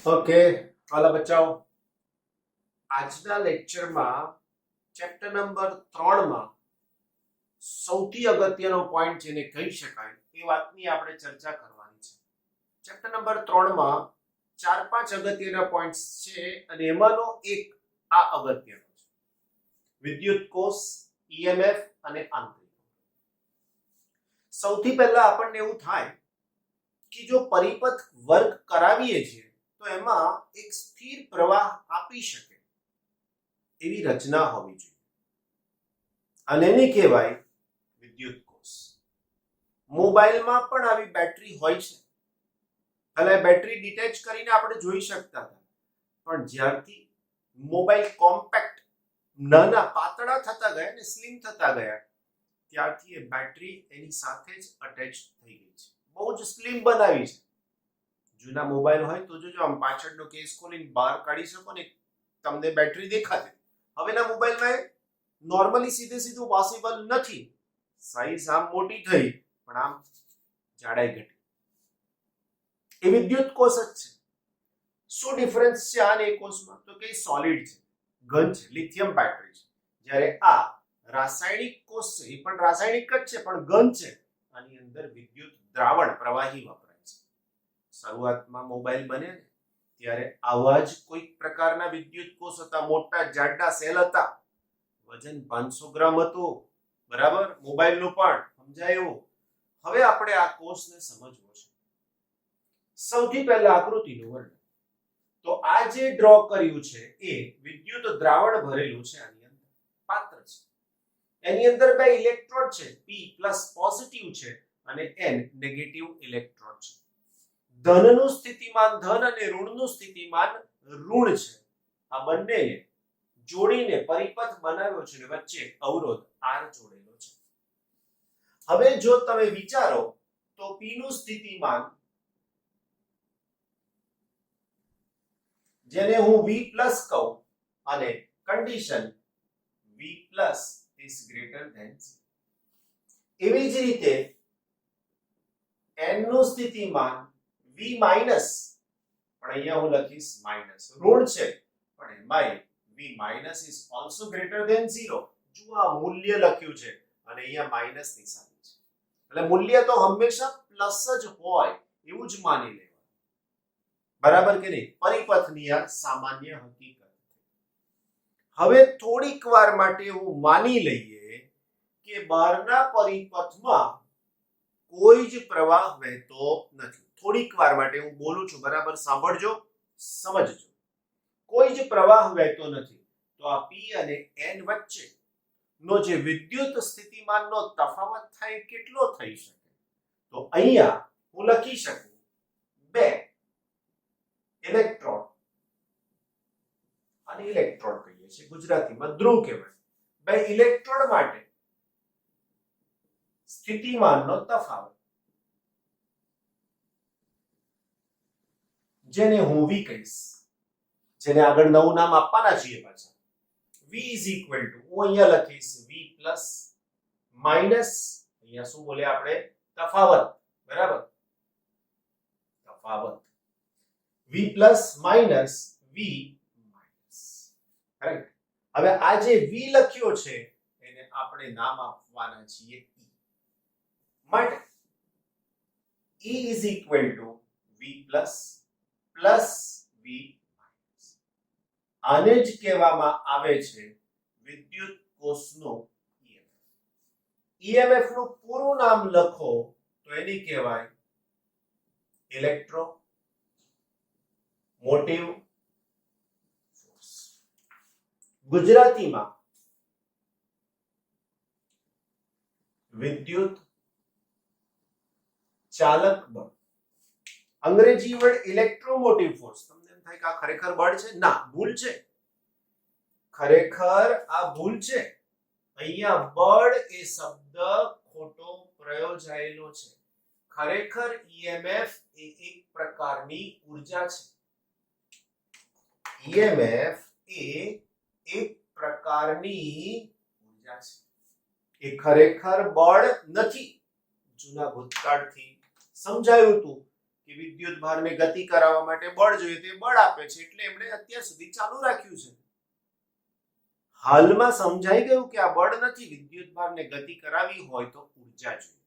Okay, હાલો બચ્ચાઓ, આજના લેક્ચરમાં chapter number 3 માં સૌથી અગત્યનો પોઈન્ટ જેને કહી શકાય એ વાતની આપણે ચર્ચા કરવાની છે. ચેપ્ટર નંબર 3 માં 4-5 અગત્યના પોઈન્ટ્સ છે અને એમાંનો એક આ અગત્યનો છે, વિદ્યુત કોષ, ઈએમએફ અને આંતરિક. સૌથી પહેલા આપણને એવું થાય કે જો પરિપથ વર્ક કરાવીએ છીએ તો એમાં એક સ્થિર પ્રવાહ આપી શકે એવી રચના હોવી જોઈએ અને એને કહેવાય વિદ્યુત કોષ. મોબાઈલમાં પણ આવી બેટરી હોય છે. એટલે બેટરી ડિટેચ કરીને આપણે જોઈ શકતા હતા, પણ જ્યારથી મોબાઈલ કોમ્પેક્ટ નાના પાતળા થતા ગયા ને સ્લિમ થતા ગયા ત્યારથી એ બેટરી એની સાથે જ અટેચ થઈ ગઈ છે. બહુ જ સ્લિમ બનાવી છે. જૂના મોબાઈલ હોય તો જોજો, આમ પાછળનો કેસ ખોલીને બહાર કાઢી શકો ને તમને બેટરી દેખાશે. હવેના મોબાઈલમાં નોર્મલી સીધું પોસિબલ નથી. સાઈઝ આમ મોટી થઈ પણ આમ જાડાઈ ઘટી. એ વિદ્યુત કોષ જ છે. શું ડિફરન્સ છે આ ને કોષમાં? તો કે સોલિડ છે, ઘન છે, લિથિયમ બેટરી છે. જ્યારે આ રાસાયણિક કોષ છે, એ પણ રાસાયણિક જ છે પણ ઘન છે. આની અંદર વિદ્યુત દ્રાવણ પ્રવાહી વપરાય છે. શરૂઆતમાં મોબાઈલ બને ને ત્યારે આવા જ કોઈક પ્રકારના વિદ્યુત કોષ હતા, મોટા જાડા સેલ હતા, વજન 500 ગ્રામ હતું. બરાબર, મોબાઈલનું પણ સમજાયું. હવે આપણે આ કોષને સમજવો છે. સૌથી પહેલા આકૃતિનું વર્ણન. તો આ જે ડ્રો કર્યું છે એ વિદ્યુત દ્રાવણ ભરેલું છે. આની અંદર પાત્ર છે, એની અંદર બે ઇલેક્ટ્રોડ છે, P+ પોઝિટિવ છે અને N નેગેટિવ ઇલેક્ટ્રોડ છે. ધનનું સ્થિતિમાન ધન અને ઋણનું સ્થિતિમાન ઋણ છે. આ બંને જોડીને પરિપથ બનાવ્યો છે અને વચ્ચે અવરોધ R જોડેલો છે. હવે જો તમે વિચારો તો P નું સ્થિતિમાન, જેને હું V+ કહું, અને condition V+ is greater than 0. એવી જ રીતે N નું સ્થિતિમાન V-, પણ અહીંયા હું લખીશ માઈનસ, ઋણ છે પણ એમાંય V- is also greater than 0. જો આ મૂલ્ય લખ્યું છે અને અહીંયા માઈનસ નિશાની છે, એટલે મૂલ્ય તો હંમેશા પ્લસ જ હોય એવું જ માની લેવાનું. બરાબર કે નહીં? પરિપથની આ સામાન્ય હકીકત. હવે થોડીક વાર માટે હું માની લઈએ કે બહારના પરિપથમાં કોઈ જ પ્રવાહ વહેતો નથી. થોડીક વાર માટે હું બોલું છું, બરાબર સાંભળજો, સમજજો. કોઈ જ પ્રવાહ વહેતો નથી. તો આ P અને N વચ્ચે નો જે વિદ્યુત સ્થિતિમાનનો તફાવત થાય કેટલો થઈ શકે? તો અહીંયા હું લખી શકું બે ઇલેક્ટ્રોડ, અને ઇલેક્ટ્રોડ કહીએ છીએ, ગુજરાતીમાં ધ્રુવ કહેવાય. બે ઇલેક્ટ્રોડ માટે સ્થિતિમાનનો તફાવત, જેને હું V કહીશ, જેને આગળ નવું નામ આપવાના છીએ પાછા. V is equal to, હું અહીંયા લખીશ V+, અહીંયા શું બોલે આપણે? તફાવત. બરાબર, તફાવત. V+ V-. રાઈટ. હવે આ જે V લખ્યો છે એને આપણે નામ આપવાના છીએ E. માટે E is equal to V+ V-. આને જ કહેવામાં આવે છે વિદ્યુત કોષનો EMF. EMF નું પૂરું નામ લખો તો એને કહેવાય ઇલેક્ટ્રો મોટિવ ફોર્સ. ગુજરાતીમાં વિદ્યુત ચાલક બળ. અંગ્રેજી વર્ડ ઇલેક્ટ્રોમોટિવ ફોર્સ. તમને એમ થાય કે આ ખરેખર બળ છે? ના, ભૂલ છે. ખરેખર આ ભૂલ છે. અહીંયા બળ એ શબ્દ ખોટો પ્રયોજાયેલો છે. ખરેખર EMF એ એક પ્રકારની ઊર્જા છે. EMF એ એક પ્રકારની ઊર્જા છે. એ ખરેખર બળ નથી. જૂના ભૂતકાળથી સમજાયું હતું કે વિદ્યુત ભારને ગતિ કરાવવા માટે બળ જોઈએ તે બળ આપે છે, એટલે એમણે અત્યાર સુધી ચાલુ રાખ્યું છે. હાલમાં સમજાઈ ગયું કે આ બળ નથી, વિદ્યુત ભારને ગતિ કરાવી હોય તો ઉર્જા જોઈએ.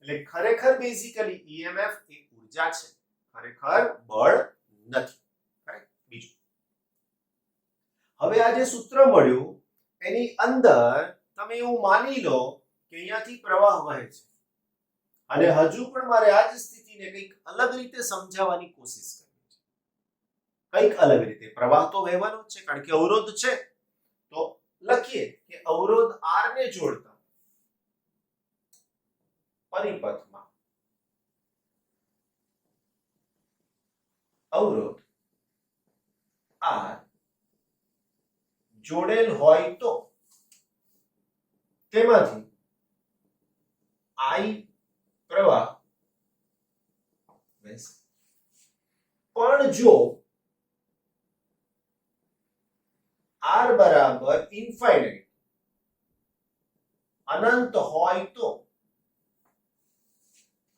એટલે ખરેખર બેઝિકલી ઈએમએફ એ ઉર્જા છે, ખરેખર બળ નથી. બીજું, હવે આ જે સૂત્ર મળ્યું એની અંદર તમે એવું માની લો કે અહીંયાથી પ્રવાહ વહે છે અને હજુ પણ મારે આ જ સ્થિતિને કંઈક અલગ રીતે સમજાવવાની કોશિશ કરવી છે. કંઈક અલગ રીતે. પ્રવાહ તો વહેવાનો જ છે કારણ કે અવરોધ છે, તો લખીએ કે અવરોધ R ને જોડતા પરિપથમાં અવરોધ R જોડેલ હોય તો તેમાંથી I પ્રવાહ વહેશે. પણ જો R બરાબર ઇન્ફાઇનાઇટ અનંત હોય તો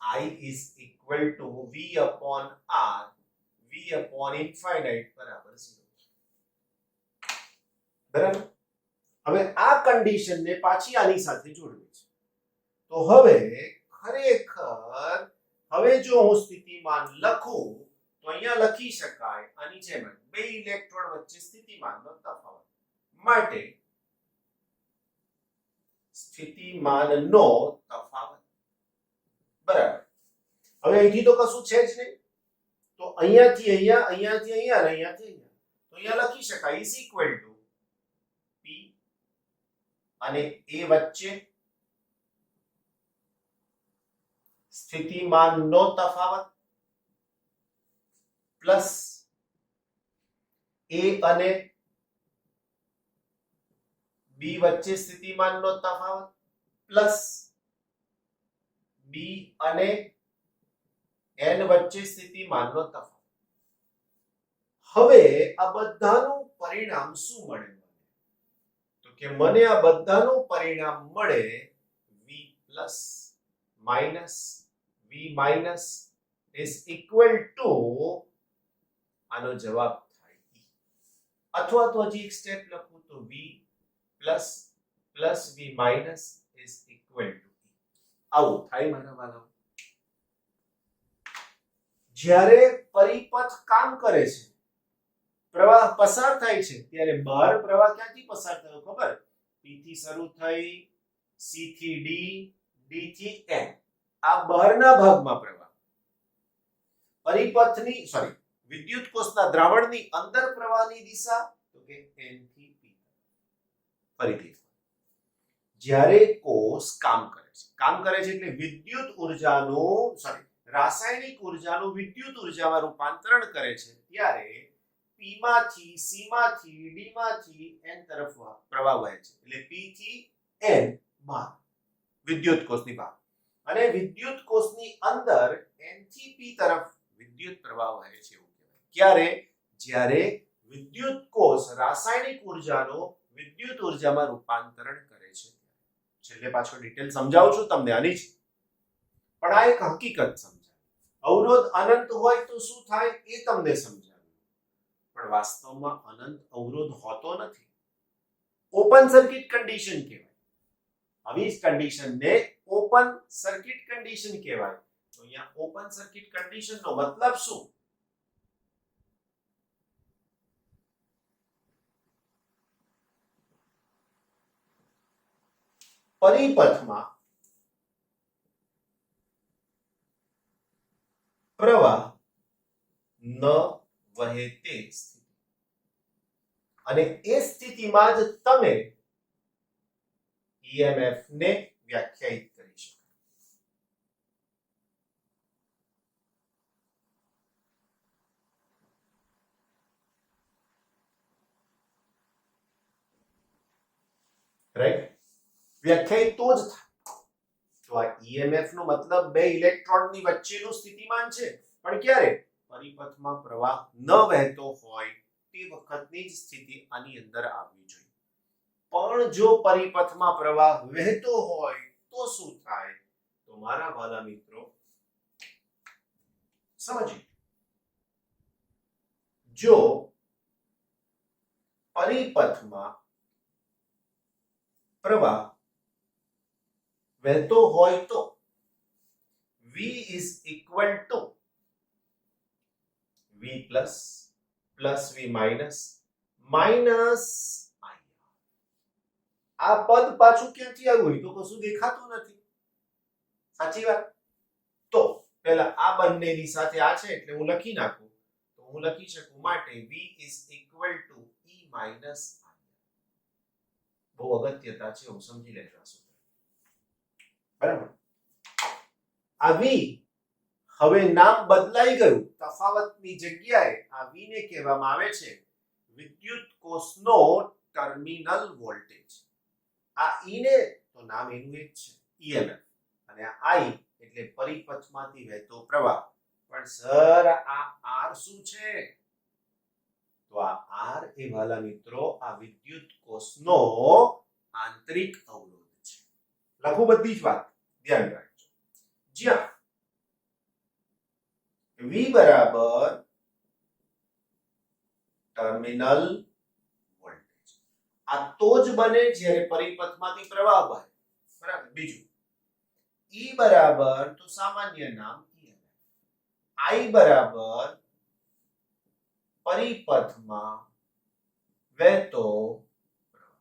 I is equal to V upon R, V upon infinite બરાબર 0. બરાબર. હવે આ કન્ડિશનને પાછી આની સાથે જોડવી છે. તો હવે ખરેખર હવે જો હું સ્થિતિમાન લખું તો અહીંયા લખી શકાય આની જેમ બે ઇલેક્ટ્રોન વચ્ચે સ્થિતિમાનનો તફાવત માટે સ્થિતિમાનનો તફાવત. બરાબર. હવે અહીંથી તો કશું છે જ નહીં, તો અહીંયાથી અહીંયા, અહીંયાથી અહીંયા અને અહીંયાથી અહીંયા, તો અહીંયા લખી શકાય ઇઝ ઇક્વલ ટુ P અને A વચ્ચે સ્થિતિમાનનો તફાવત પ્લસ A અને B વચ્ચે સ્થિતિમાનનો તફાવત પ્લસ B અને N વચ્ચે સ્થિતિમાનનો તફાવત. હવે આ બધાનું પરિણામ શું મળે? તો કે મને આ બધાનું પરિણામ મળે V plus minus V minus is equal to આનો જવાબ થાય E. અથવા તો હજી એક સ્ટેપ લખું તો V plus plus V minus is equal to E. આવું થાય મારા વાલાઓ. જ્યારે પરિપથ કામ કરે છે, પ્રવાહ પસાર થાય છે, ત્યારે બહાર પ્રવાહ ક્યાંથી પસાર થયો ખબર? P થી શરૂ થઈ, C થી D, D થી N. આ બહારના ભાગમાં પ્રવાહ. પરિપથની વિદ્યુત કોષના દ્રાવણની અંદર પ્રવાહની દિશા તો કે N થી P. ફરીથી જ્યારે કોષ કામ કરે છે એટલે વિદ્યુત ઉર્જાનું રાસાયણિક ઉર્જાનું વિદ્યુત ઉર્જામાં રૂપાંતરણ કરે છે, ત્યારે P માંથી C માંથી D માંથી N તરફ પ્રવાહ વહે છે. એટલે P થી N બહાર વિદ્યુત કોષની બહાર, અને વિદ્યુત કોષની અંદર N થી P તરફ વિદ્યુત પ્રવાહ વહે છે. એવું કહેવાય. ક્યારે? જ્યારે વિદ્યુત કોષ રાસાયણિક ઉર્જાનો વિદ્યુત ઉર્જામાં રૂપાંતરણ કરે છે. છેલ્લે પાછો ડિટેલ સમજાવું છું તમને આની જ, પણ આ એક હકીકત સમજાય. અવરોધ અનંત હોય તો શું થાય એ તમને સમજાવ્યું, પણ વાસ્તવમાં અનંત અવરોધ હોતો નથી. ઓપન સર્કિટ કન્ડિશન કહેવાય. આવી જ કન્ડિશનને ઓપન સર્કિટ કન્ડિશન કહેવાય. તો અહીંયા ઓપન સર્કિટ કન્ડિશનનો મતલબ શું? પરિપથમાં પ્રવાહ ન વહે તે સ્થિતિ, અને એ સ્થિતિમાં જ તમે ઈએમએફ ને વ્યાખ્યાયિત કરી શકો. રાઈટ? વ્યાખ્યાયિત તો જ થાય. તો આ ઈએમએફ નો મતલબ બે ઇલેક્ટ્રોનની વચ્ચેનું સ્થિતિમાન છે, પણ ક્યારે? પરિપથમાં પ્રવાહ ન વહેતો હોય તે વખતની જ સ્થિતિ આની અંદર આવવી જોઈએ. પણ જો પરિપથમાં પ્રવાહ વહેતો હોય તો શું થાય? તો મારા વાલા મિત્રો, સમજીએ. જો પરિપથમાં પ્રવાહ વહેતો હોય તો V is equal to V plus V minus minus I. આ પદ પાછું ક્યાંથી આવ્યું હોય તો કશું દેખાતું નથી. સાચી વાત. તો પહેલા આ બંનેની સાથે આ છે એટલે હું લખી નાખું તો હું લખી શકું માટે V is equal to E minus I. બહુ અગત્યતા છે, હું સમજી લેજો આ સૂત્ર. બરાબર. આ V હવે નામ બદલાઈ ગયું. તફાવતની જગ્યાએ આ V ને કહેવામાં આવે છે વિદ્યુત કોષનો ટર્મિનલ વોલ્ટેજ. આ E ને તો નામ એનું એક છે EMF અને આ I એટલે પરિપથમાંથી વહેતો પ્રવાહ. પણ સર આ R શું છે? તો આ R એ વાલા મિત્રો આ વિદ્યુત કોષનો આંતરિક અવરોધ છે. લખું બધી જ વાત, ધ્યાન રાખજો. જ્યાં V બરાબર ટર્મિનલ વોલ્ટેજ. આ તો જ બને જ્યારે પરિપથમાંથી પ્રવાહ વહે. બરાબર. બીજું E બરાબર તો સામાન્ય નામ EMF. I બરાબર પરિપથમાં વહેતો પ્રવાહ.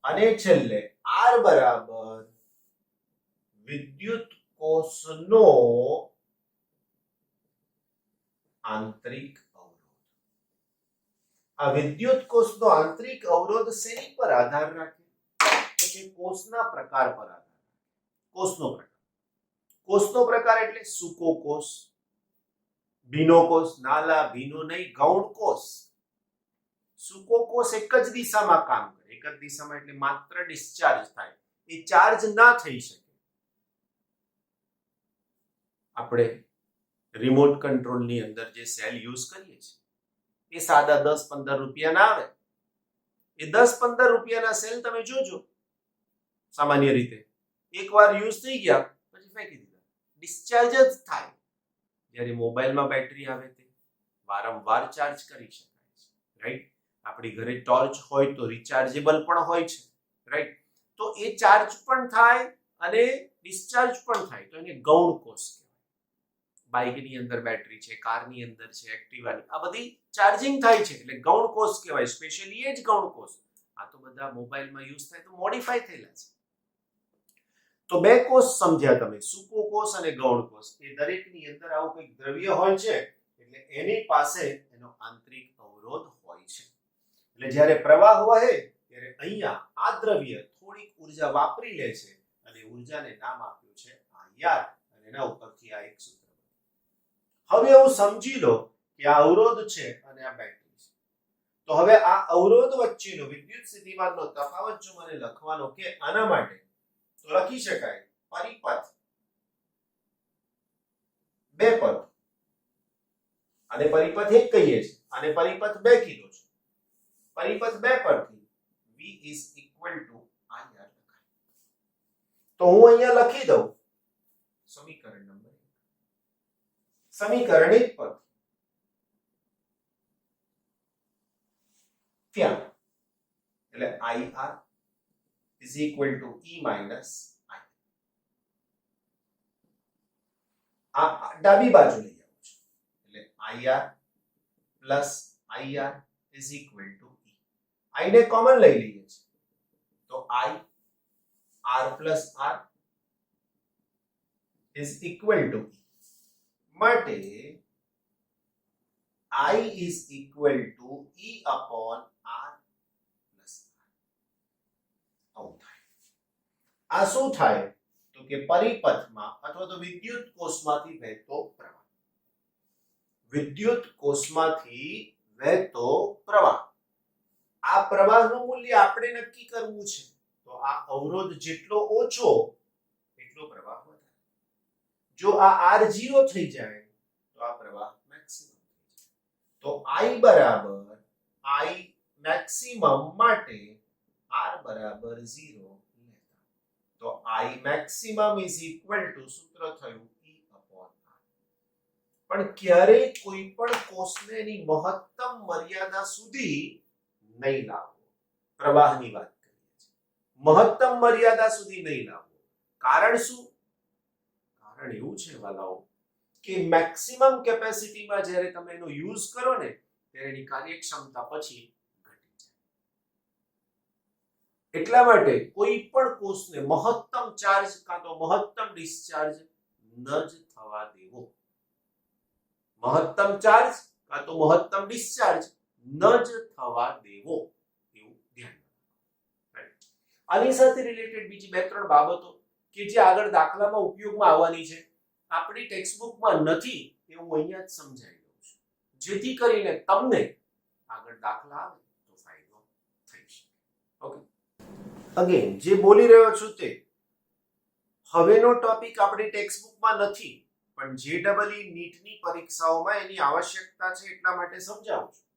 અને છેલ્લે R બરાબર વિદ્યુત કોષનો આંતરિક અવરોધ. આ વિદ્યુત કોષનો આંતરિક અવરોધ શેની પર આધાર રાખે? તો કે કોષના પ્રકાર પર આધાર રાખે. કોષનો પ્રકાર. કોષનો પ્રકાર એટલે સૂકો કોષ, ભીનો કોષ, નાલા ભીનો નહીં, ગૌણ કોષ. સૂકો કોષ એક જ દિશામાં કામ કરે. એક જ દિશામાં એટલે માત્ર ડિસ્ચાર્જ થાય, એ ચાર્જ ના થઈ શકે. આપણે રિમોટ કંટ્રોલની અંદર જે સેલ યુઝ કરીએ છીએ એ સાદા 10-15 રૂપિયાના આવે. એ 10-15 રૂપિયાના સેલ તમે જોજો સામાન્ય રીતે એકવાર યુઝ થઈ ગયા પછી ફેંકી દીધા, ડિસ્ચાર્જ જ થાય. જ્યારે મોબાઈલમાં બેટરી આવે તે વારંવાર ચાર્જ કરી શકાય છે, રાઈટ. આપણી ઘરે ટોર્ચ હોય તો રિચાર્જેબલ પણ હોય છે, રાઈટ. તો એ ચાર્જ પણ થાય અને ડિસ્ચાર્જ પણ થાય, તો એને ગૌણ કોષ કહેવાય. બાઇકની અંદર બેટરી છે, કારની અંદર છે, એક્ટિવાની, આ બધી ચાર્જિંગ થાય છે એટલે ગૌણ કોષ કહેવાય. સ્પેશિયલી એ જ ગૌણ કોષ. આ તો બધા મોબાઈલમાં યુઝ થાય તો મોડિફાઈ થયેલા છે. તો બે કોષ સમજ્યા તમે, સૂકો કોષ અને ગૌણ કોષ. એ દરેકની અંદર આવું કંઈક દ્રવ્ય હોય છે એટલે એની પાસે એનો આંતરિક અવરોધ હોય છે. એટલે જ્યારે પ્રવાહ વહે ત્યારે અહીંયા આ દ્રવ્ય થોડીક ઉર્જા વાપરી લે છે અને ઉર્જાને નામ આપ્યું છે IR અને એના ઉપરથી આ એક સૂત્ર. હવે એવું સમજી લો કે આ અવરોધ છે અને આ બેટરી છે. તો હવે આ અવરોધ વચ્ચેનો વિદ્યુત સ્થિતિમાનનો તફાવત જો મને લખવાનો કે આના માટે તો લખી શકાય પરિપથ બે પદ. આને પરિપથ એક કહીએ છીએ, આને પરિપથ બે કીધો છે. પરિપથ બે પરથી V is equal to IR લખાય. તો હું અહીંયા લખી દઉં સમીકરણ નંબર 1. સમીકરણ 1 પર ત્યાં એટલે IR is equal to E minus I. આ ડાબી બાજુ લઈ આવું છું એટલે IR plus IR is equal to E. I ને કોમન લઈ લઈએ છીએ તો I R plus R is equal to E. માટે I is equal to E upon R plus R. આવું થાય. આ શું થાય તો કે પરિપથમાં અથવા તો વિદ્યુત કોષમાંથી વહેતો પ્રવાહ. વિદ્યુત કોષમાંથી વહેતો પ્રવાહ. આ પ્રવાહનું મૂલ્ય આપણે નક્કી કરવું છે. તો આ અવરોધ જેટલો ઓછો એટલો પ્રવાહ વધારે. જો આ R0 થઈ જાય તો આ પ્રવાહ મેક્સિમમ થઈ જાય. તો I બરાબર I મેક્સિમમ માટે R બરાબર 0 લેતા. તો I maximum is equal to સૂત્ર થયું E upon R. પણ ક્યારેય કોઈ પણ કોષને એની મહત્તમ મર્યાદા સુધી નહીં લાવવો. પ્રવાહની વાત કરીએ છીએ, મહત્તમ મર્યાદા સુધી નહીં લાવવો. કારણ શું? કારણ એવું છે વાલાઓ કે મેક્સિમમ કેપેસિટીમાં જ્યારે તમે એનો યુઝ કરો ને ત્યારે એની કાર્યક્ષમતા પછી ઘટી જાય. એટલા માટે કોઈ પણ કોષને મહત્તમ ચાર્જ કાં તો મહત્તમ ડિસ્ચાર્જ ન જ થવા દેવો. મહત્તમ ચાર્જ કાં તો મહત્તમ ડિસ્ચાર્જ ન જ થવા દેવો, એવું ધ્યાન રાખો. આની સાથે રિલેટેડ બીજી બે ત્રણ બાબતો કે જે આગળ દાખલામાં ઉપયોગમાં આવવાની છે, આપણી ટેક્સ્ટબુકમાં નથી એવું અહીંયા જ સમજાવી દઉં છું, જેથી કરીને તમને આગળ દાખલા આવે તો ફાયદો થઈ શકે. ઓકે, અગેન જે બોલી રહ્યો છું તે હવેનો ટોપિક આપણી ટેક્સ્ટબુકમાં નથી, પણ JEE નીટની પરીક્ષાઓમાં એની આવશ્યકતા છે એટલા માટે સમજાવું છું.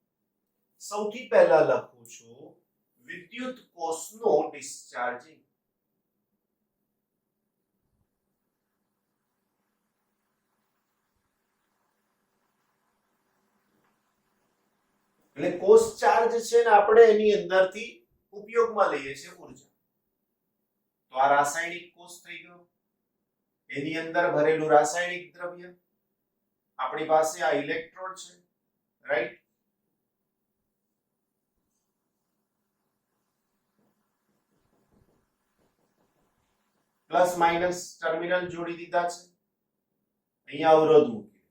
સૌથી પહેલા લખું છું વિદ્યુત કોષનો ડિસ્ચાર્જિંગ. એટલે કોષ ચાર્જ છે ને આપણે એની અંદરથી ઉપયોગમાં લઈએ છીએ ઊર્જા. તો આ રાસાયણિક કોષ થઈ ગયો, એની અંદર ભરેલું રાસાયણિક દ્રવ્ય, આપણી પાસે આ ઇલેક્ટ્રોડ છે, રાઈટ? પ્લસ માઇનસ ટર્મિનલ જોડી દીધા છે, અહીંયા અવરોધ મૂકી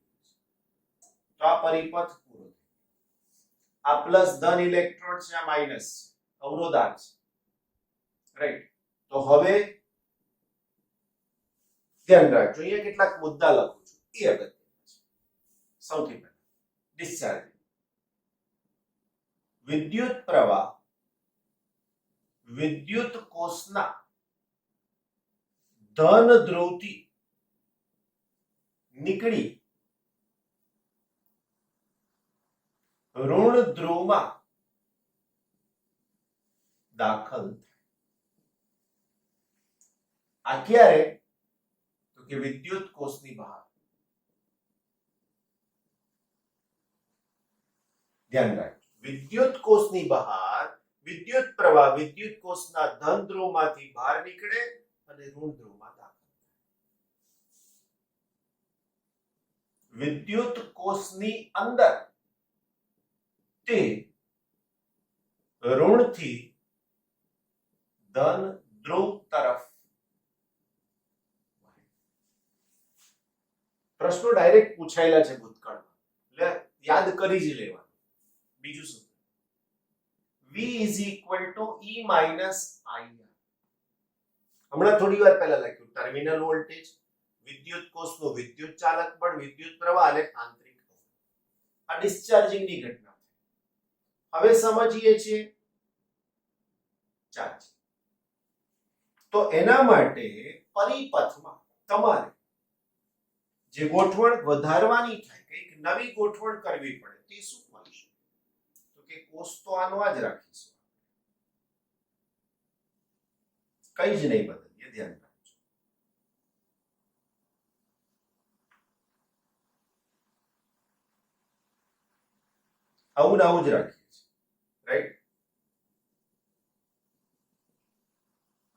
તો આ પરિપથ પૂરો. આ પ્લસ ધન ઇલેક્ટ્રોડ છે, આ માઇનસ અવરોધાર છે, રાઈટ? તો હવે ધ્યાન રાખજો, અહીંયા કેટલાક મુદ્દા લખું છું, એ અગત્યના છે. સૌથી પહેલા ડિસ્ચાર્જ. વિદ્યુત પ્રવાહ વિદ્યુત કોષના ધન ધ્રુવથી નીકળી ઋણ ધ્રુવમાં દાખલ થાય. આ ક્યારે? તો કે વિદ્યુત કોષની બહાર. ધ્યાન રાખજો, વિદ્યુત કોષની બહાર વિદ્યુત પ્રવાહ વિદ્યુત કોષના ધન ધ્રુવમાંથી બહાર નીકળે અને ઋણ ધ્રુવમાં દાખલ થાય. વિદ્યુત કોષની અંદર તે ઋણથી ધન ધ્રુવ તરફ. પ્રશ્નો ડાયરેક્ટ પૂછાયેલા છે ભૂતકાળમાં, એટલે યાદ કરી જ લેવાનું. બીજું શું? V is equal to E minus IR. હમણાં થોડી વાર પહેલા લખ્યું ટર્મિનલ વોલ્ટેજ, વિદ્યુત કોષનું વિદ્યુત ચાલક બળ, વિદ્યુત પ્રવાહ અને આંતરિક અવરોધ. આ ડિસ્ચાર્જિંગની ઘટના. હવે સમજીએ છીએ ચાર્જ. તો એના માટે પરિપથમાં તમારે જે ગોઠવણ વધારવાની થાય, કંઈક નવી ગોઠવણ કરવી પડે, તે શું હોઈ શકે? તો કે કોષ તો આનો આ જ રાખીશું, કઈ જ નહીં બદલીએ. ધ્યાન રાખજો. આવું ને આવું જ રાખીએ છીએ, રાઈટ?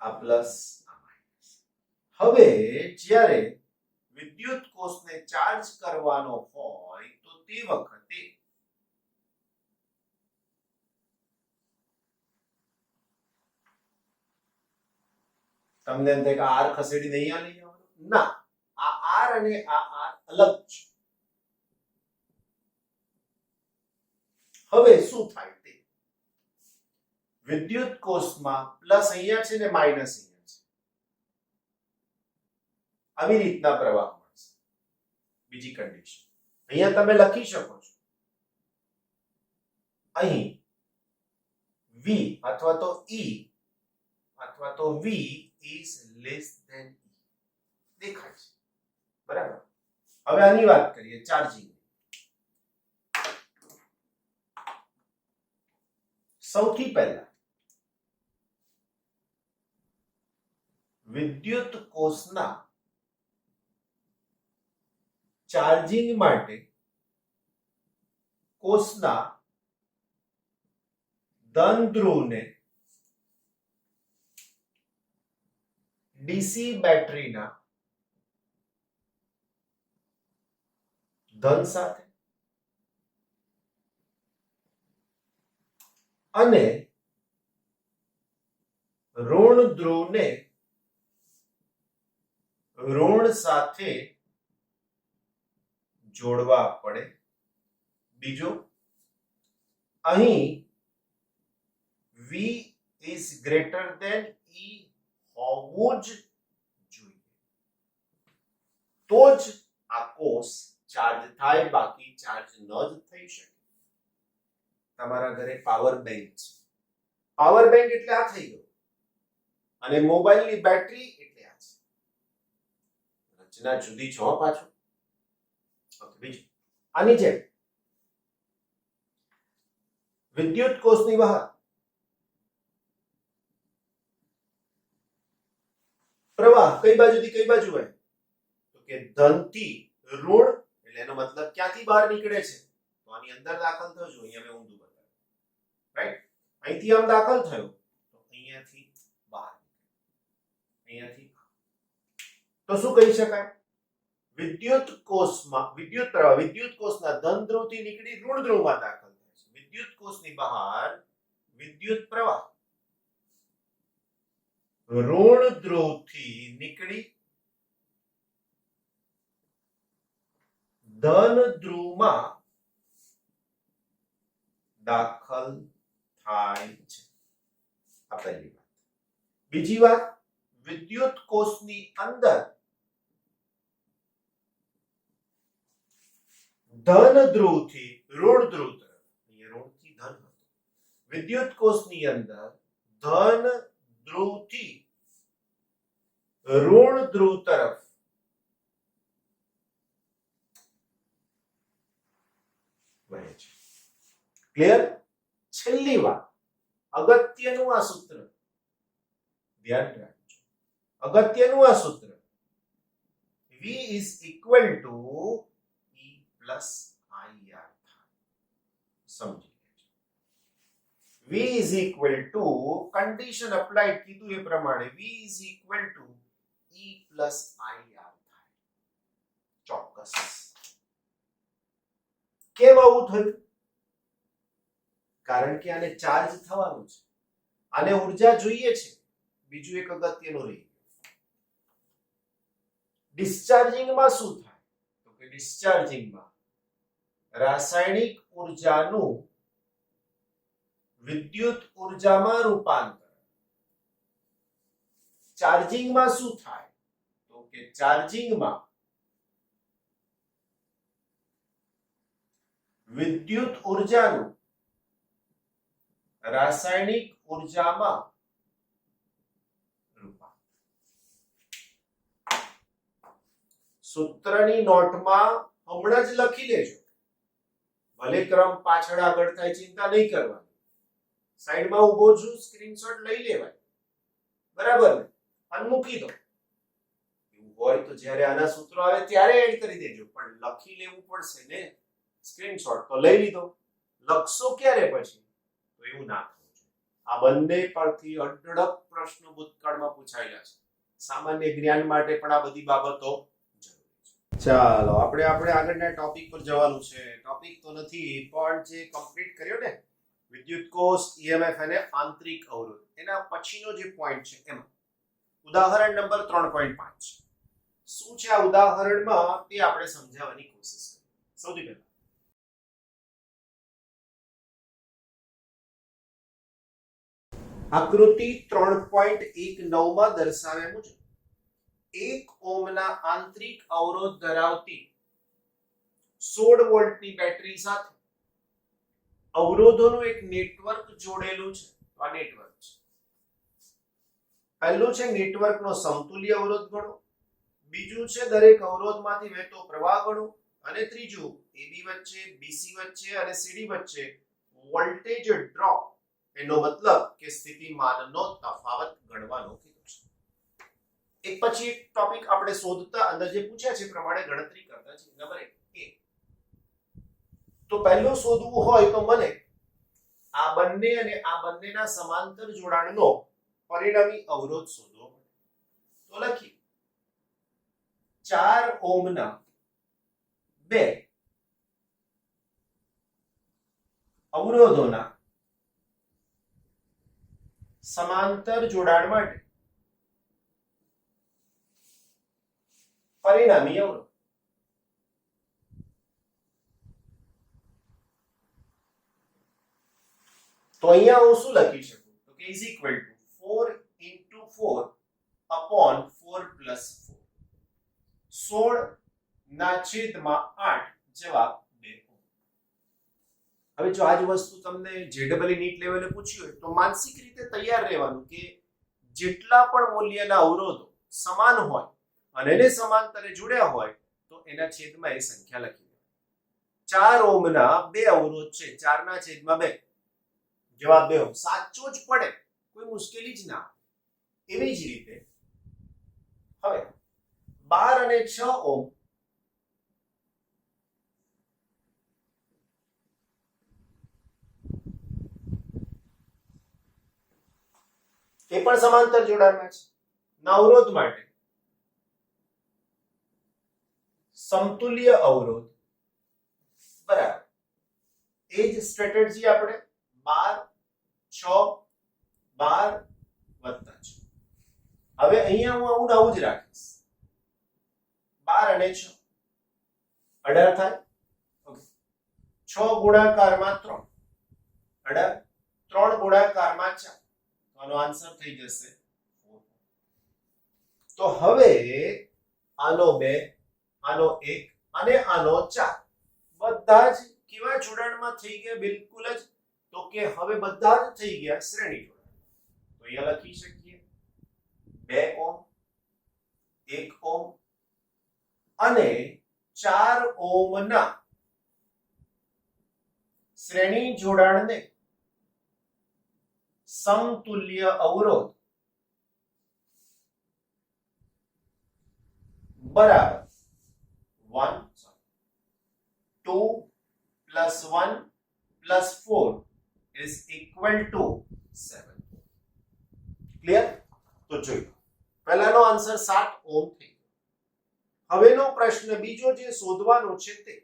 આ પ્લસ આ માઇનસ. હવે જ્યારે વિદ્યુત કોષને ચાર્જ કરવાનો હોય તો તે વખતે તમને એમ થાય કે આર ખસેડીને અહીંયા લઈ જવાનું? ના, આ આર અને આ આર અલગ છે. હવે શું થાય તે વિદ્યુત કોષમાં પ્લસ અહીંયા છે ને માઇનસ અહીંયા છે, આવી રીતના પ્રવાહ મળશે. બીજી કન્ડિશન અહીંયા તમે લખી શકો છો, અહીં V અથવા તો E અથવા તો V is less than E દેખાય છે, બરાબર? હવે આની વાત કરીએ ચાર્જિંગ. સૌથી પહેલા વિદ્યુત કોષના ચાર્જિંગ માટે કોષના ધન ધ્રુવને ડીસી બેટરીના ધન સાથે અને ઋણ ધ્રુવને ઋણ સાથે જોડવા પડે. બીજો, અહીં V is greater than E હોવું જ જોઈએ, તો જ આ કોષ ચાર્જ થાય, બાકી ચાર્જ ન જ થઈ શકે. તમારા ઘરે પાવર બેંક છે. પાવર બેંક એટલે આ થઈ ગયું, અને મોબાઈલની બેટરી એટલે આ છે. રચના જુદી છો પાછું. બીજું, આની જેમ વિદ્યુત કોષની બહાર પ્રવાહ કઈ બાજુથી કઈ બાજુ હોય? તો કે ધનથી ઋણ, એટલે એનો મતલબ ક્યાંથી બહાર નીકળે છે? તો આની અંદર દાખલ થયો છું. અહીંયા મેં ઊંધું બતાવ્યું, રાઈટ? અહીંથી આમ દાખલ થયો તો અહીંયાથી બહાર, અહીંયાથી. તો શું કહી શકાય? વિદ્યુત કોષમાં વિદ્યુત પ્રવાહ વિદ્યુત કોષના ધન ધ્રુવથી નીકળી ઋણ ધ્રુવમાં દાખલ થાય છે. વિદ્યુત કોષની બહાર વિદ્યુત પ્રવાહ ઋણ ધ્રુવથી નીકળી ધન ધ્રુવમાં દાખલ થાય છે. આ પહેલી વાત. બીજી વાત, વિદ્યુત કોષની અંદર ધન ધ્રુવથી ઋણ ધ્રુવ તરફ, અહીંયા ઋણથી ધન હતું, વિદ્યુત કોષની અંદર ધન ધ્રુવથી ઋણ ધ્રુવ તરફ વહે છે. ક્લિયર? છેલ્લી વાત, અગત્યનું આ સૂત્ર ધ્યાન રાખજો. અગત્યનું આ સૂત્ર V is equal to E plus IR. સમજી લેજો. V is equal to condition applied કીધું એ પ્રમાણે V is equal to E plus IR થાય. ચોક્કસ. કેમ આવું થયું? કારણ કે આને ચાર્જ થવાનું છે, આને ઊર્જા જોઈએ છે. બીજું એક અગત્યનું રહી ગયું, ડિસ્ચાર્જિંગમાં શું થાય? તો કે ડિસ્ચાર્જિંગમાં રાસાયણિક ઊર્જાનું વિદ્યુત ઊર્જામાં રૂપાંતર. ચાર્જિંગમાં શું થાય? તો કે ચાર્જિંગમાં વિદ્યુત ઊર્જાનું રાસાયણિક ઊર્જામાં રૂપાંતર. સૂત્રની નોટમાં હમણાં જ લખી લેજો, ભલે ક્રમ પાછળ આગળ થાય ચિંતા નહીં કરવાની. સાઈડમાં ઊભો છું, સ્ક્રીનશોટ લઈ લેવાય, બરાબર ને? અને મૂકી દો. એવું હોય તો જ્યારે આના સૂત્રો આવે ત્યારે એડ કરી દેજો, પણ લખી લેવું પડશે ને. સ્ક્રીનશોટ તો લઈ લીધો, લખશો ક્યારે પછી? તો એવું ના થવું જોઈએ. આ બંને પરથી અઢળક પ્રશ્નો ભૂતકાળમાં પૂછાયેલા છે. સામાન્ય જ્ઞાન માટે પણ આ બધી બાબતો જરૂરી છે. ચાલો આપણે આગળના ટોપિક પર જવાનું છે. ટોપિક તો નથી, પણ જે કમ્પ્લીટ કર્યો ને વિદ્યુત કોષ, EMF અને આંતરિક અવરોધ, એના પછીનો જે પોઈન્ટ છે એમાં ઉદાહરણ નંબર 3.5 શું છે? આ ઉદાહરણમાં તે આપણે સમજાવવાની કોશિશ કરીએ. સૌથી પહેલા આકૃતિ 3.19 માં દર્શાવ્યા મુજબ 1 ઓહ્મના આંતરિક અવરોધ ધરાવતી 16 વોલ્ટની બેટરી સાથે અવરોધોનું એક નેટવર્ક જોડેલું છે. આ નેટવર્ક છે. પહેલું છે નેટવર્કનો સમતુલ્ય અવરોધ ગણો, બીજું છે દરેક અવરોધમાંથી વહેતો પ્રવાહ ગણો, અને ત્રીજું AB વચ્ચે, BC વચ્ચે અને CD વચ્ચે વોલ્ટેજ ડ્રોપ, એનો મતલબ કે સ્થિતિમાનનો તફાવત ગણવાનો કીધું છે. એક પછી એક ટોપિક આપણે શોધતા અંદર જે પૂછ્યા છે પ્રમાણે ગણતરી કરતા છે. નંબર 1 તો પહેલું શોધવું હોય તો મને આ બંને અને આ બંનેના સમાંતર જોડાણનો પરિણામી અવરોધ શોધવો પડે. તો લખીએ 4 ઓહમના બે અવરોધોના સમાંતર જોડાણ માટે પરિણામી અવરોધ. તો અહીંયા હું શું લખી શકું તો કે is equal to 4 into 4 upon 4 plus 4 16 ના છેદમાં 8 જવાબ 2 ઓહમ. હવે જો આ જ વસ્તુ તમને જેડબલઈ નીટ લેવલે પૂછી હોય તો માનસિક રીતે તૈયાર રહેવાનું કે જેટલા પણ મૂલ્યના અવરોધો સમાન હોય અને એને સમાંતરે જોડ્યા હોય તો એના છેદમાં એ સંખ્યા લખી દેવાની. 4 ઓહમના બે અવરોધ છે 4 ના છેદમાં 2 જવાબ 2 ઓહમ. સાચો જ પડે, કોઈ મુશ્કેલી જ ના. એવી જ રીતે હવે 12 અને 6 ઓહમ એ પણ સમાંતર જોડાણમાં છે. અવરોધ માટે સમતુલ્ય અવરોધ બરાબર એ જ સ્ટ્રેટેજી આપણે 12 6 12 + 6. હવે અહીંયા હું આવું આવું જ રાખીશ 12 અને 6 18 થાય. ઓકે 6 ગુણાકારમાં 3 18 3 ગુણાકારમાં 4 આનો આન્સર થઈ જશે 4. તો હવે આનો 2 આનો 1 અને આનો 4 બધા જ કેવા જોડાણમાં થઈ ગયા બિલકુલ જ તો કે હવે બધા જ થઈ ગયા શ્રેણી જોડાણ. તો અહીંયા લખી શકીએ 2 ઓહમ 1 ઓહમ અને 4 ઓહમના શ્રેણી જોડાણને સમતુલ્ય અવરોધ બરાબર 1 2 plus 1 plus 4 is equal to 7. Clear? તો જોઈએ પહેલાનો આન્સર 7 ઓહમ થઈ ગયો. હવેનો પ્રશ્ન બીજો જે શોધવાનો છે તે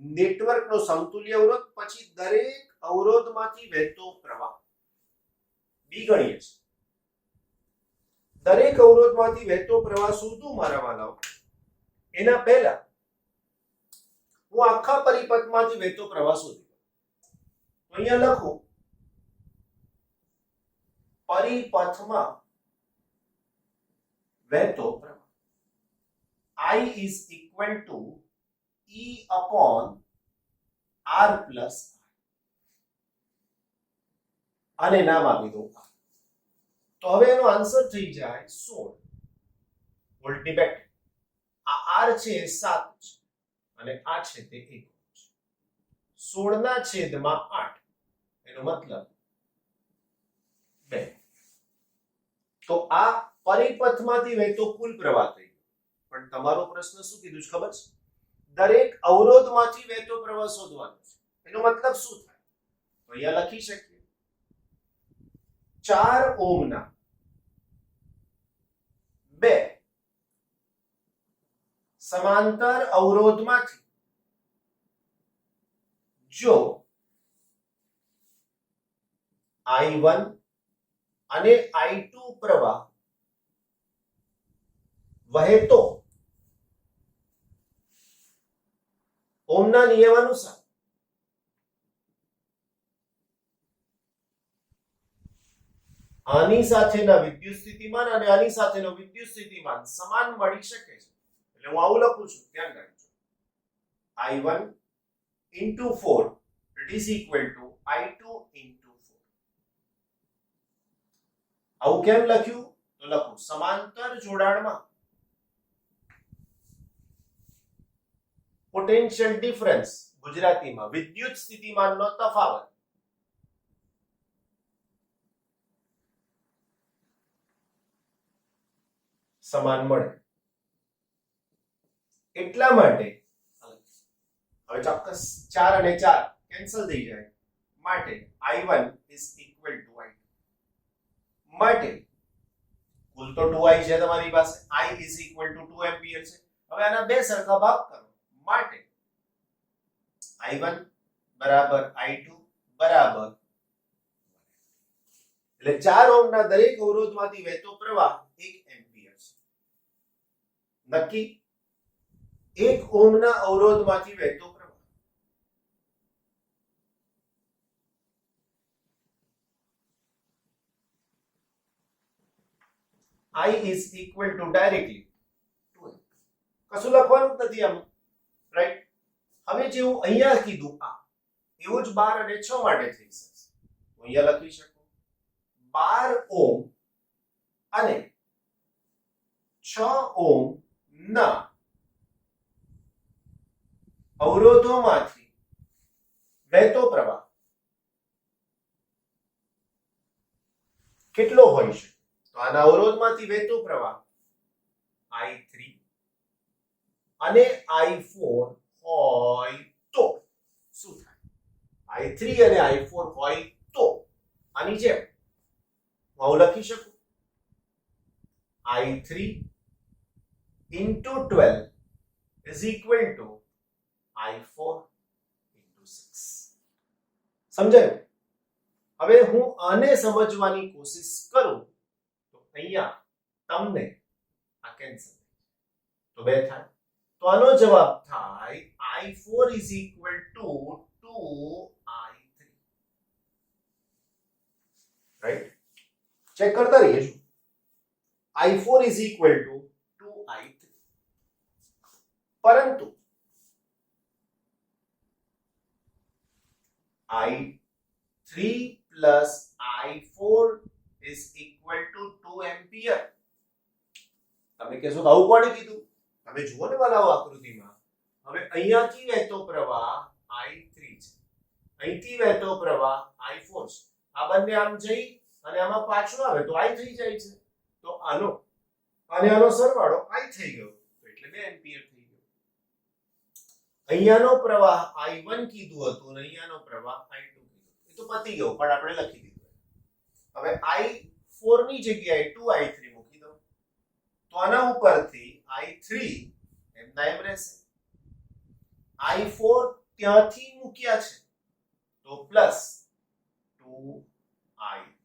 નેટવર્કનો સમતુલ્ય અવરોધ પછી દરેક અવરોધમાંથી વહેતો પ્રવાહ. બીગણીય છે. દરેક અવરોધમાંથી વહેતો પ્રવાહ શોધું મારા વાલાઓ. એના પહેલા હું આખા પરિપથમાંથી વહેતો પ્રવાહ શોધી લઉં. અહીંયા લખું પરિપથમાં વહેતો પ્રવાહ I is equal to E upon R plus I. આને નામ આપી દઉં. તો હવે એનો આન્સર થઈ જાય 16 વોલ્ટની બેટરી. આ R છે 7 છે અને આ છે તે 1 છે. 16 ના છેદમાં 8 એનો મતલબ 2. તો આ પરિપથમાંથી વહેતો કુલ પ્રવાહ થઈ ગયો. પણ તમારો પ્રશ્ન શું કીધું છે ખબર છે? દરેક અવરોધમાંથી વહેતો પ્રવાહ શોધવાનો છે. એનો મતલબ શું થાય? તો અહીંયા લખી શકીએ 4 ઓહમના બે સમાંતર અવરોધમાંથી જો I1 અને I2 પ્રવાહ વહેતો ઓહમના નિયમ અનુસાર આની સાથેના વિદ્યુત સ્થિતિમાન અને આની સાથેનો વિદ્યુત સ્થિતિમાન સમાન મળી શકે છે. એટલે હું આવું લખું છું, ધ્યાન રાખજો. I1 into 4 it is equal to I2 into 4. આવું કેમ લખ્યું? તો લખું સમાંતર જોડાણમાં પોટેન્શિયલ ડિફરન્સ ગુજરાતીમાં વિદ્યુત સ્થિતિમાનનો તફાવત સમાન મળે. એટલા માટે હવે ચોક્કસ 4 અને 4 કેન્સલ થઈ જાય માટે I1 is equal to I2. માટે કુલ તો 2I છે તમારી પાસે, I is equal to 2 ampere છે. હવે આના બે સરખા ભાગ કરો માટે I1 બરાબર I2 બરાબર, એટલે 4 ઓહ્મના દરેક અવરોધમાંથી વહેતો પ્રવાહ 1 એમ્પિયર છે. નક્કી 1 ઓહ્મના અવરોધમાંથી વહેતો પ્રવાહ I is equal to directly 2 કશું લખવાનું જ નથી આમાં, રાઈટ. હવે જેવું અહીંયા કીધું આ એવું જ 12 અને 6 માટે થઈ શકશે. હું અહીંયા લખી શકું 12 ઓહ્મ અને 6 ઓહ્મ ના અવરોધોમાંથી વહેતો પ્રવાહ કેટલો હોઈ શકે? તો આના અવરોધમાંથી વહેતો પ્રવાહ I3 અને I4 હોય તો શું થાય? I3 અને I4 હોય તો આની જેમ હું લખી શકું I3 into 12 is equal to I4 into 6. સમજાયું? હવે હું આને સમજવાની કોશિશ કરું તો અહીંયા તમને આ કેન્સલ તો બે થાય, તો આનો જવાબ થાય I4 is equal to 2I3. Right? Check કરતા રહીએ છું. I4 is equal to 2I3. પરંતુ I3 plus I4 is equal to 2 ampere. તમે કહેશો કે આવું કોણે કીધું? તમે જુઓ ને વાલાઓ આકૃતિમાં, હવે અહીંયાથી વહેતો પ્રવાહ I3 છે, અહીંથી વહેતો પ્રવાહ I4 છે. આ બંને આમ જઈ અને આમાં પાછું આવે તો I થઈ જાય છે. તો આનો અને આનો સરવાળો I થઈ ગયો, તો એટલે 2 એમ્પિયર થઈ ગયો. અહીંયાનો પ્રવાહ I1 કીધું હતું અને અહીંયાનો પ્રવાહ I2 કીધું. એ તો પતી ગયો, પણ આપણે લખી દીધું. હવે I4 ની જગ્યાએ 2I3 મૂકી દો, તો આના ઉપરથી I3 એમના એમ રહેશે. I4 ત્યાંથી મૂક્યા છે તો plus 2I3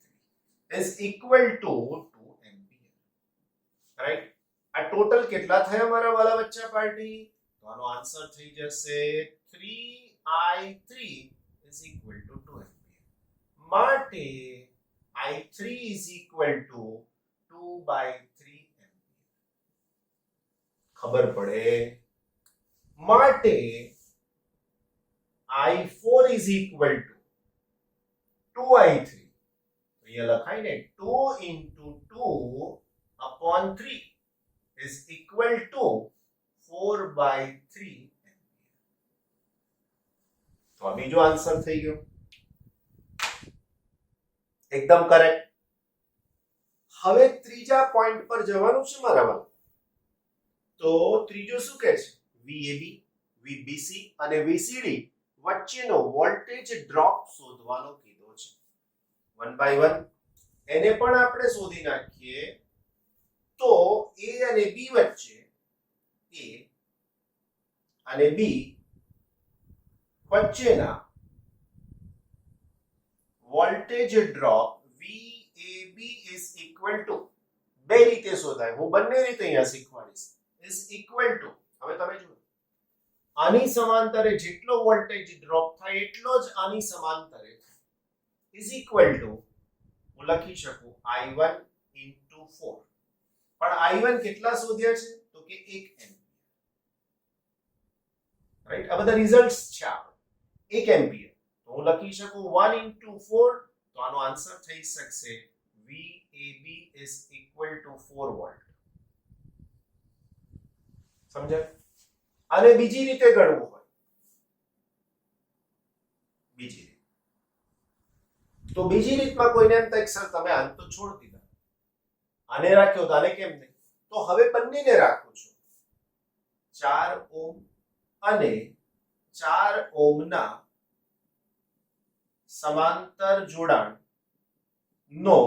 is equal to 2 ampere. Right? આ ટોટલ કેટલા થયા મારા વાલા બચ્ચા પાર્ટી? તો આનો આન્સર થઈ જશે 3I3 is equal to 2 ampere. માટે I3 is equal to 2/3 ampere. ખબર પડે? માટે I4 is equal to 2I3. અહીંયા લખાય ને 2 into 2 upon 3 is equal to 4/3 ampere. તો આ બીજો આન્સર થઈ ગયો, એકદમ કરેક્ટ. હવે ત્રીજા પોઈન્ટ પર જવાનું છે મારા વાળા. તો ત્રીજો શું કહે છે? VAB, VBC અને VCD વચ્ચેનો વોલ્ટેજ ડ્રોપ શોધવાનો કીધો છે. 1 by 1 એને પણ આપણે શોધી નાખીએ તો A અને B વચ્ચે A અને B વચ્ચેના voltage drop VAB is equal to, બે રીતે શોધાય, હું બંને રીતે અહીંયા શીખવાડીશ. is equal to, હવે તમે જુઓ આની સમાંતરે જેટલો વોલ્ટેજ ડ્રોપ થાય એટલો જ આની સમાંતરે થાય. is equal to હું લખી શકું I1 into 4. પણ I1 કેટલા શોધ્યા છે? તો કે 1 એમ્પિયર. રાઈટ? આ બધા રિઝલ્ટ્સ છે આપણે. 1 એમ્પિયર તો હું લખી શકું 1 into 4, તો આનો આન્સર થઈ શકશે VAB is equal to 4 volt. સમજાય? આને બીજી રીતે ગણવું હોય, બીજી રીત, તો બીજી રીતમાં કોઈને એમ થાય સર તમે આને તો છોડ દીધા, આને રાખ્યો તો આને કેમ નહીં? તો તો હવે બંનેને રાખું છું 4 ઓમ અને 4 ઓમના સમાંતર જોડાણ નો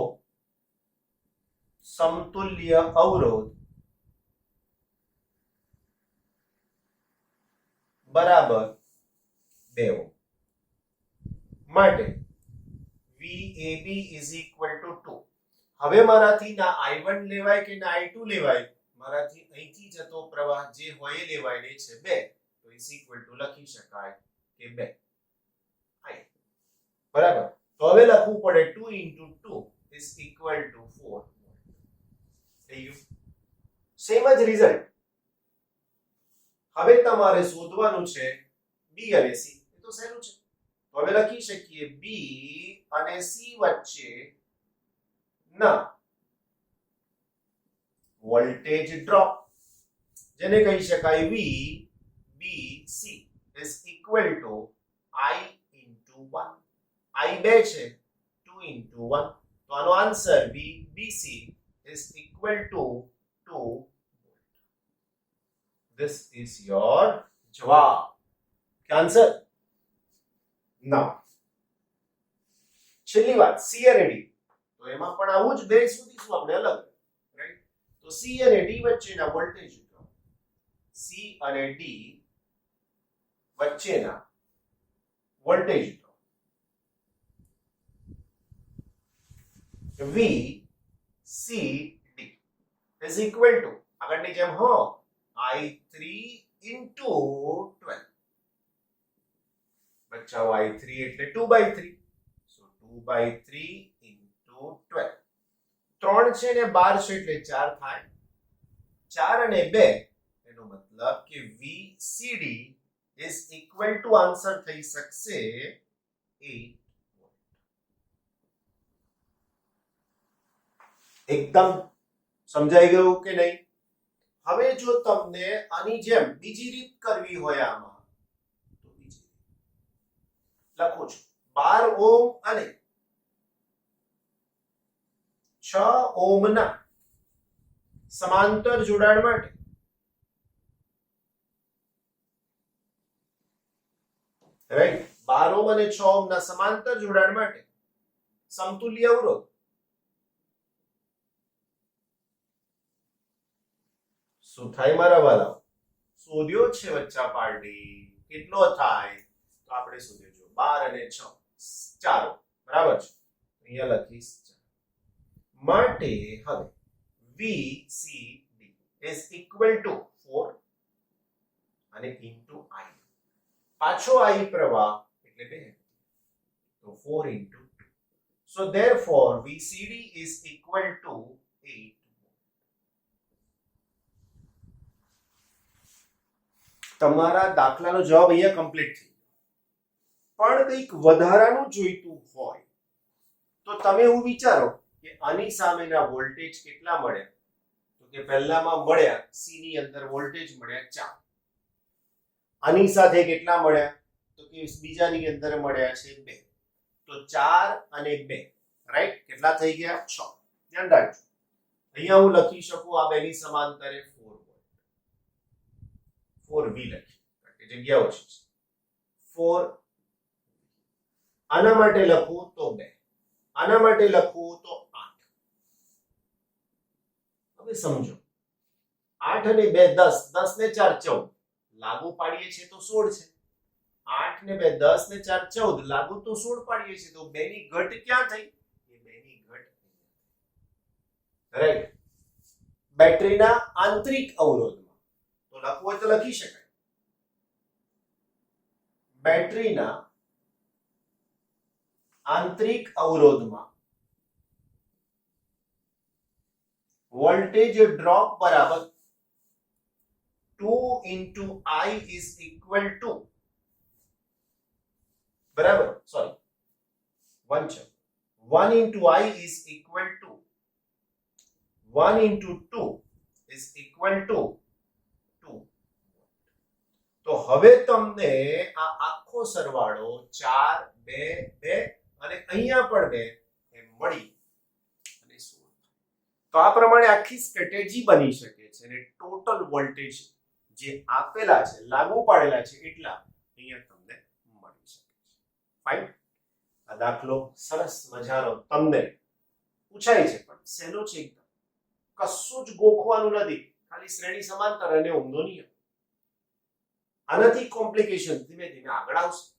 સમતુલ્ય અવરોધ બરાબર 2 ઓમ માટે VAB is equal to 2. હવે મારાથી ના I1 લેવાય કે ના I2 લેવાય, મારાથી અહીંથી જતો પ્રવાહ જે હોય એ લેવાય ને છે 2, તો is equal to લખી શકાય કે 2 I. બરાબર. તો હવે લખવું પડે 2 into 2 is equal to 4. થઈ ગયું. સેમ જ રિઝલ્ટ. હવે તમારે શોધવાનું છે B અને C. એ તો સહેલું છે. તો હવે લખી શકીએ B અને C વચ્ચે ના વોલ્ટેજ ડ્રોપ જેને કહી શકાય VBC is equal to I into 1. I 2 છે 2 into 1. તો આનો answer VBC is equal to 2 volt. This is your જવાબ. આન્સર. Now છેલ્લી વાત C અને D. તો એમાં પણ આવું જ બે શોધીશું આપણે અલગ, રાઈટ? તો C અને D વચ્ચેના વોલ્ટેજ ડ્રોપ, C અને D વચ્ચેના voltage drop VCD is equal to આગળની જેમ I3 into 12. બચ્ચાઓ I3 એટલે 2/3. So 2/3 into 12. 3 છે ને 12 છે એટલે 4 થાય. 4 અને 2 એનો મતલબ કે VCD is equal to answer થઈ શકશે 8 વોલ્ટ. એકદમ સમજાઈ ગયું કે નહીં? હવે જો તમને આની જેમ બીજી રીત કરવી હોય આમાં, તો બીજી લખું છું 12 ઓમ અને 6 ઓમના સમાંતર જોડાણ માટે રાઈટ 12 ઓમ અને 6 ઓમના સમાંતર જોડાણ માટે સમતુલ્ય અવરોધ શું થાય મારા વાલા? શોધ્યો છે બચ્ચા પાર્ટી. કેટલો થાય? તો આપણે શોધ્યો 12 અને 6 4 બરાબર છે. અહીંયા લખીશ માટે હવે VCD is equal to 4 અને into I. પાછો I પ્રવાહ એટલે 2, તો 4 into 2. So therefore VCD is equal to 8. તમારા દાખલાનો જવાબ અહીંયા કમ્પ્લીટ થઈ. પણ કંઈક વધારાનું જોઈતું હોય તો તમે એવું વિચારો કે આની સામેના વોલ્ટેજ કેટલા મળ્યા? તો કે પહેલામાં મળ્યા C ની અંદર વોલ્ટેજ મળ્યા 4. આની સાથે કેટલા મળ્યા? તો કે બીજાની અંદર મળ્યા છે 2. તો 4 અને 2 રાઈટ કેટલા થઈ ગયા? 6. ધ્યાન રાખજો. અહીંયા હું લખી શકું આ બેની સમાંતરે 4 વોલ્ટ. 4V લખી કારણ કે જગ્યા ઓછી છે. 4 આના માટે લખું તો 2, આના માટે લખું તો 8. હવે સમજો 8 અને 2 10, 10 ને 4 14, લાગુ પાડીએ છે તો 16 છે. 8 ને 2 10 ને 4 14, લાગુ તો 16 પાડીએ છે. તો 2 ની ઘટ ક્યાં થઈ? એ 2 ની ઘટ રાઈટ બેટરીના આંતરિક અવરોધમાં. તો લખવું હોય તો લખી શકાય બેટરીના આંતરિક અવરોધમાં વોલ્ટેજ ડ્રોપ બરાબર 2 into I is equal to બરાબર સોરી 1 છે 1 into I is equal to 1 into 2 is equal to 2. તો હવે તમને આ આખો સરવાળો 4 2 2 અને અહીંયા પણ 2 એમ મળી અને 16. તો આ પ્રમાણે આખી સ્ટ્રેટેજી બની શકે છે અને ટોટલ વોલ્ટેજ જે આપેલા છે, લાગુ પાડેલા છે, એટલા અહીંયા તમને મળી શકે છે. ફાઇન. આ દાખલો સરસ મજાનો તમને પૂછાય છે, પણ સહેલો છે એકદમ. કશું જ ગોખવાનું નથી, ખાલી શ્રેણી સમાંતર અને ઓહ્મનો નિયમ. આનાથી કોમ્પ્લિકેશન ધીમે ધીમે આગળ આવશે.